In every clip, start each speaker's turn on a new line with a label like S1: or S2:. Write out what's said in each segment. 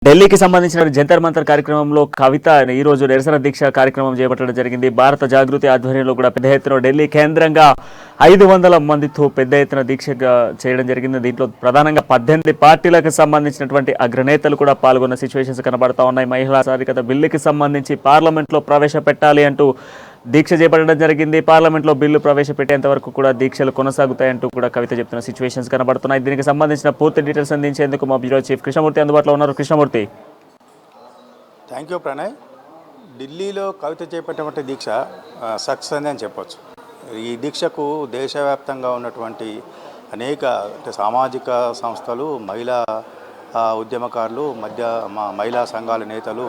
S1: ఢిల్లీకి సంబంధించిన జంతర్ మంతర్ కార్యక్రమంలో కవిత ఈ రోజు నిరసన దీక్ష కార్యక్రమం చేపట్టడం జరిగింది. భారత జాగృతి ఆధ్వర్యంలో కూడా పెద్ద ఎత్తున ఢిల్లీ కేంద్రంగా 500 మందితో పెద్ద ఎత్తున దీక్ష చేయడం జరిగింది. దీంట్లో ప్రధానంగా 18 పార్టీలకు సంబంధించినటువంటి అగ్రనేతలు కూడా పాల్గొన్న సిచ్యువేషన్స్ కనబడతా ఉన్నాయి. మహిళా సాధికారత బిల్లుకి సంబంధించి పార్లమెంట్లో ప్రవేశపెట్టాలి అంటూ దీక్ష చేపట్టడం జరిగింది. పార్లమెంట్లో బిల్లు ప్రవేశపెట్టేంత వరకు కూడా దీక్షలు కొనసాగుతాయంటూ కూడా కవిత చెప్తున్న సిచ్యువేషన్స్ కనబడుతున్నాయి. దీనికి సంబంధించిన పూర్తి డీటెయిల్స్ అందించేందుకు మా బ్యూరో చీఫ్ కృష్ణమూర్తి అందుబాటులో ఉన్నారు. Krishnamurthy,
S2: thank you Pranay. ఢిల్లీలో కవిత చేపట్టినటువంటి దీక్ష సక్సెస్ అని చెప్పొచ్చు. ఈ దీక్షకు దేశవ్యాప్తంగా ఉన్నటువంటి అనేక సామాజిక సంస్థలు, మహిళా ఉద్యమకారులు, మహిళా సంఘాల నేతలు,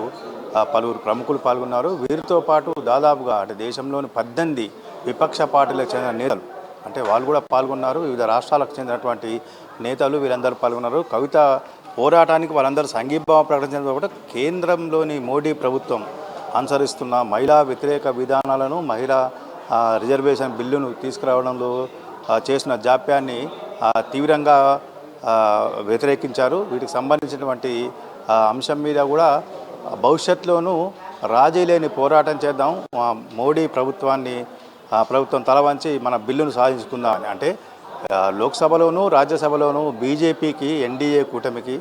S2: పలువురు ప్రముఖులు పాల్గొన్నారు. వీరితో పాటు దాదాపుగా దేశంలోని 18 విపక్ష పార్టీలకు చెందిన నేతలు వాళ్ళు కూడా పాల్గొన్నారు. వివిధ రాష్ట్రాలకు చెందినటువంటి నేతలు వీరందరూ పాల్గొన్నారు. కవిత పోరాటానికి వాళ్ళందరూ సంఘీభావం ప్రకటించడంతో పాటు కేంద్రంలోని మోడీ ప్రభుత్వం అనుసరిస్తున్న మహిళా వ్యతిరేక విధానాలను, మహిళా రిజర్వేషన్ బిల్లును తీసుకురావడంలో చేసిన జాప్యాన్ని తీవ్రంగా వ్యతిరేకించారు. వీటికి సంబంధించినటువంటి అంశం మీద కూడా భవిష్యత్తులోనూ రాజీ లేని పోరాటం చేద్దాం, మోడీ ప్రభుత్వం తలవంచి మన బిల్లును సాధించుకుందామని. లోక్సభలోనూ రాజ్యసభలోనూ బీజేపీకి, ఎన్డీఏ కూటమికి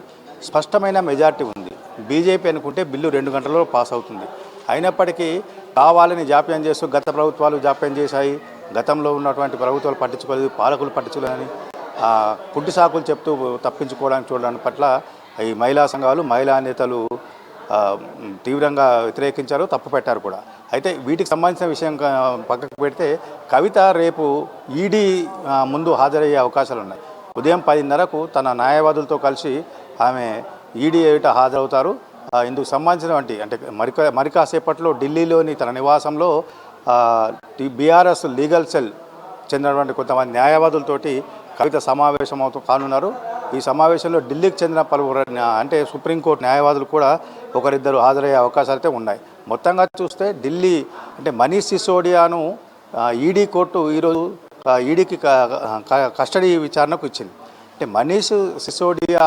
S2: స్పష్టమైన మెజార్టీ ఉంది. బీజేపీ అనుకుంటే బిల్లు 2 గంటల్లో పాస్ అవుతుంది. అయినప్పటికీ కావాలని జాప్యం చేస్తూ గత ప్రభుత్వాలు జాప్యం చేశాయి, గతంలో ఉన్నటువంటి ప్రభుత్వాలు పట్టించుకోలేదు, పాలకులు పట్టించుకోలేదని పుట్టి సాకులు చెప్తూ తప్పించుకోవడానికి చూడడానికి పట్ల ఈ మహిళా సంఘాలు, మహిళా నేతలు తీవ్రంగా వ్యతిరేకించారు, తప్పుపెట్టారు కూడా. అయితే వీటికి సంబంధించిన విషయం పక్కకు పెడితే కవిత రేపు ఈడీ ముందు హాజరయ్యే అవకాశాలు ఉన్నాయి. ఉదయం 10:30కు తన న్యాయవాదులతో కలిసి ఆమె ఈడీ ఎదుట హాజరవుతారు. ఇందుకు సంబంధించినటువంటి మరి కాసేపట్లో ఢిల్లీలోని తన నివాసంలో బీఆర్ఎస్ లీగల్ సెల్ చెందినటువంటి కొంతమంది న్యాయవాదులతోటి కవిత సమావేశం కానున్నారు. ఈ సమావేశంలో ఢిల్లీకి చెందిన పలువురు సుప్రీంకోర్టు న్యాయవాదులు కూడా ఒకరిద్దరు హాజరయ్యే అవకాశాలు అయితే ఉన్నాయి. మొత్తంగా చూస్తే ఢిల్లీ మనీష్ సిసోడియాను ఈడీ కోర్టు ఈరోజు ఈడీకి కస్టడీ విచారణకు ఇచ్చింది. మనీష్ సిసోడియా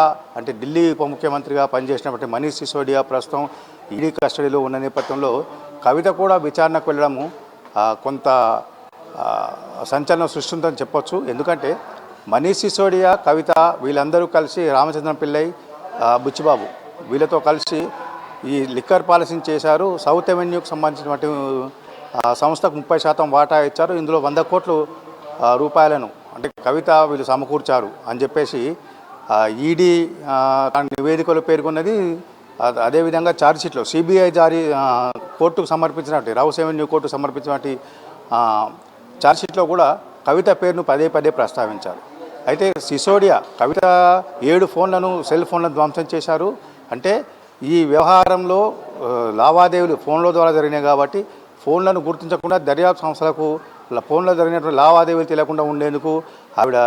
S2: ఢిల్లీ ఉప ముఖ్యమంత్రిగా పనిచేసినటువంటి మనీష్ సిసోడియా ప్రస్తుతం ఈడీ కస్టడీలో ఉన్న నేపథ్యంలో కవిత కూడా విచారణకు వెళ్ళడము కొంత సంచలనం సృష్టిందని చెప్పొచ్చు. ఎందుకంటే మనీష్ సిసోడియా, కవిత వీళ్ళందరూ కలిసి రామచంద్రం పిల్లై, బుచ్చిబాబు వీళ్ళతో కలిసి ఈ లిక్కర్ పాలసీని చేశారు. సౌత్ అవెన్యూకి సంబంధించినటువంటి సంస్థకు 30% వాటా ఇచ్చారు. ఇందులో 100 కోట్ల రూపాయలను కవిత వీళ్ళు సమకూర్చారు అని చెప్పేసి ఈడీ నివేదికలో పేర్కొన్నది. అదేవిధంగా ఛార్జ్షీట్లో సిబిఐ కోర్టుకు సమర్పించినటువంటి రౌస్ అవెన్యూ కోర్టుకు సమర్పించినటువంటి ఛార్జ్షీట్లో కూడా కవిత పేరును పదే ప్రస్తావించారు. అయితే సిసోడియా కవిత 7 ఫోన్లను, సెల్ ఫోన్లను ధ్వంసం చేశారు. ఈ వ్యవహారంలో లావాదేవీలు ఫోన్ల ద్వారా జరిగినాయి కాబట్టి ఫోన్లను గుర్తించకుండా దర్యాప్తు సంస్థలకు ఫోన్లో జరిగినటువంటి లావాదేవీలు తెలియకుండా ఉండేందుకు ఆవిడ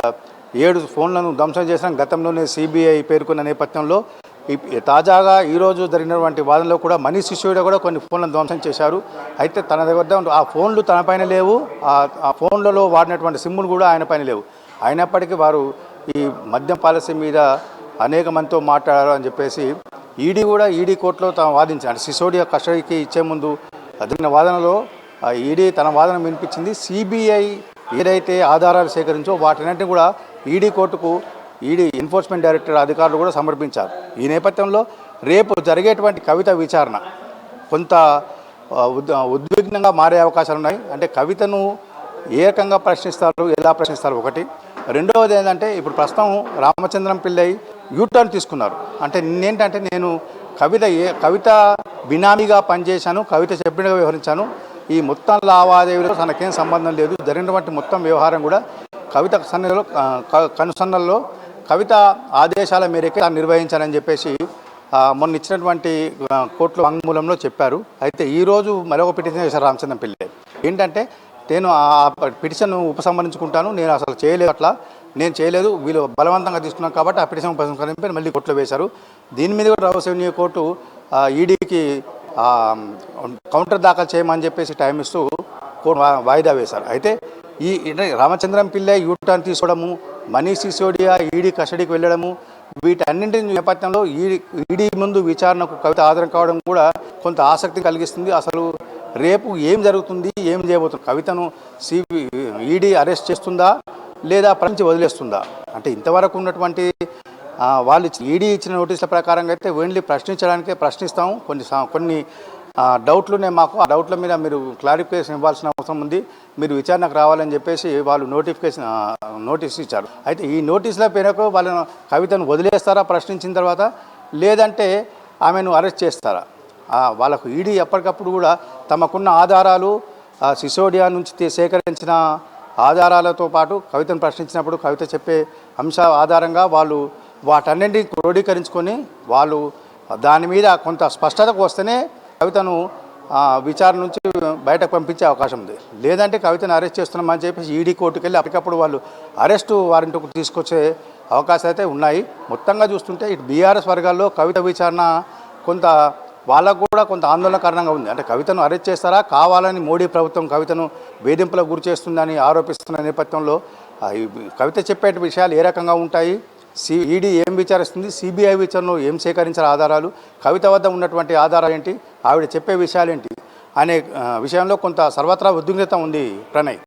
S2: 7 ఫోన్లను ధ్వంసం చేసిన గతంలోనే సిబిఐ పేర్కొన్న నేపథ్యంలో తాజాగా ఈరోజు జరిగినటువంటి వాదనలో కూడా మనీష్ సిసోడియా కూడా కొన్ని ఫోన్లను ధ్వంసం చేశారు. అయితే తన దగ్గర ఆ ఫోన్లు తన పైన లేవు, ఆ ఫోన్లలో వాడినటువంటి సిమ్ములు కూడా ఆయన పైన లేవు. అయినప్పటికీ వారు ఈ మద్యం పాలసీ మీద అనేక మందితో మాట్లాడారు అని చెప్పేసి ఈడీ కోర్టులో తాను వాదించారు. సిసోడియా కస్టడీకి ఇచ్చే ముందు జరిగిన వాదనలో ఈడీ తన వాదన వినిపించింది. సిబిఐ ఏదైతే ఆధారాలు సేకరించో వాటినంటే కూడా ఈడీ కోర్టుకు ఎన్ఫోర్స్మెంట్ డైరెక్టర్ అధికారులు కూడా సమర్పించారు. ఈ నేపథ్యంలో రేపు జరిగేటువంటి కవిత విచారణ కొంత ఉద్విగ్నంగా మారే అవకాశాలు ఉన్నాయి. కవితను ఏ రకంగా ప్రశ్నిస్తారు, ఎలా ప్రశ్నిస్తారు ఒకటి. రెండవది ఏంటంటే ఇప్పుడు ప్రస్తుతం రామచంద్రం పిల్లై యూటర్న్ తీసుకున్నారు. నేను కవిత బినామీగా పనిచేశాను, కవిత చెప్పినగా వ్యవహరించాను, ఈ మొత్తం లావాదేవీలో తనకేం సంబంధం లేదు, జరిగినటువంటి మొత్తం వ్యవహారం కూడా కవిత కనుసన్నల్లో కవిత ఆదేశాల మేరకే తాను నిర్వహించాలని చెప్పేసి మొన్న ఇచ్చినటువంటి కోర్టులో వాంగ్మూలంలో చెప్పారు. అయితే ఈరోజు మరొక పిటిషన్ చేశారు రామచంద్రం పిల్లై. నేను ఆ పిటిషన్ ఉపసంహరించుకుంటాను, నేను అసలు చేయలేదు, నేను చేయలేదు, వీళ్ళు బలవంతంగా తీసుకున్నాను కాబట్టి ఆ పిటిషన్ ఉపసంహరింపై మళ్ళీ కోర్టులో వేశారు. దీని మీద కూడా రౌస్ అవెన్యూ కోర్టు ఈడీకి కౌంటర్ దాఖలు చేయమని చెప్పేసి టైం ఇస్తూ కోర్టు వాయిదా వేశారు. అయితే ఈ రామచంద్రం పిల్లై యూటర్న్ తీసుకోవడము, మనీష్ సిసోడియా ఈడీ కస్టడీకి వెళ్ళడము, వీటన్నింటి నేపథ్యంలో ఈడీ ముందు విచారణకు కవిత హాజరు కావడం కూడా కొంత ఆసక్తి కలిగిస్తుంది. అసలు రేపు ఏం జరుగుతుంది, ఏం చేయబోతుంది, కవితను ఈడీ అరెస్ట్ చేస్తుందా లేదా ప్రశ్నించి వదిలేస్తుందా? అంటే ఇంతవరకు ఉన్నటువంటి వాళ్ళు ఈడీ ఇచ్చిన నోటీసుల ప్రకారంగా అయితే ఓన్లీ ప్రశ్నించడానికే ప్రశ్నిస్తాము. కొన్ని డౌట్లు ఉన్నాయి మాకు, ఆ డౌట్ల మీద మీరు క్లారిఫికేషన్ ఇవ్వాల్సిన అవసరం ఉంది, మీరు విచారణకు రావాలని చెప్పేసి వాళ్ళు నోటీస్ ఇచ్చారు. అయితే ఈ నోటీసుల పేరుకు వాళ్ళను కవితను వదిలేస్తారా ప్రశ్నించిన తర్వాత, లేదంటే ఆమెను అరెస్ట్ చేస్తారా? వాళ్ళకు ఈడీ ఎప్పటికప్పుడు కూడా తమకున్న ఆధారాలు సిసోడియా నుంచి సేకరించిన ఆధారాలతో పాటు కవితను ప్రశ్నించినప్పుడు కవిత చెప్పే అంశ ఆధారంగా వాళ్ళు వాటన్నింటినీ క్రోడీకరించుకొని వాళ్ళు దాని మీద కొంత స్పష్టతకు వస్తేనే కవితను విచారణ నుంచి బయటకు పంపించే అవకాశం ఉంది. లేదంటే కవితను అరెస్ట్ చేస్తున్నామని చెప్పేసి ఈడీ కోర్టుకు వెళ్ళి అప్పటికప్పుడు వాళ్ళు అరెస్టు వారింటికి తీసుకొచ్చే అవకాశాలు అయితే ఉన్నాయి. మొత్తంగా చూస్తుంటే ఇటు బీఆర్ఎస్ వర్గాల్లో కవిత విచారణ కొంత వాళ్ళకు కూడా కొంత ఆందోళనకరంగా ఉంది. అంటే కవితను అరెస్ట్ చేస్తారా, కావాలని మోడీ ప్రభుత్వం కవితను వేధింపులకు గురి చేస్తుందని ఆరోపిస్తున్న నేపథ్యంలో కవిత చెప్పే విషయాలు ఏ రకంగా ఉంటాయి, ఈడీ ఏం విచారిస్తుంది, సిబిఐ విచారణలో ఏం సేకరించారు ఆధారాలు, కవిత వద్ద ఉన్నటువంటి ఆధారాలు ఏంటి, ఆవిడ చెప్పే విషయాలు ఏంటి అనే విషయంలో కొంత సర్వత్రా ఉద్విగ్నత ఉంది ప్రణయ్.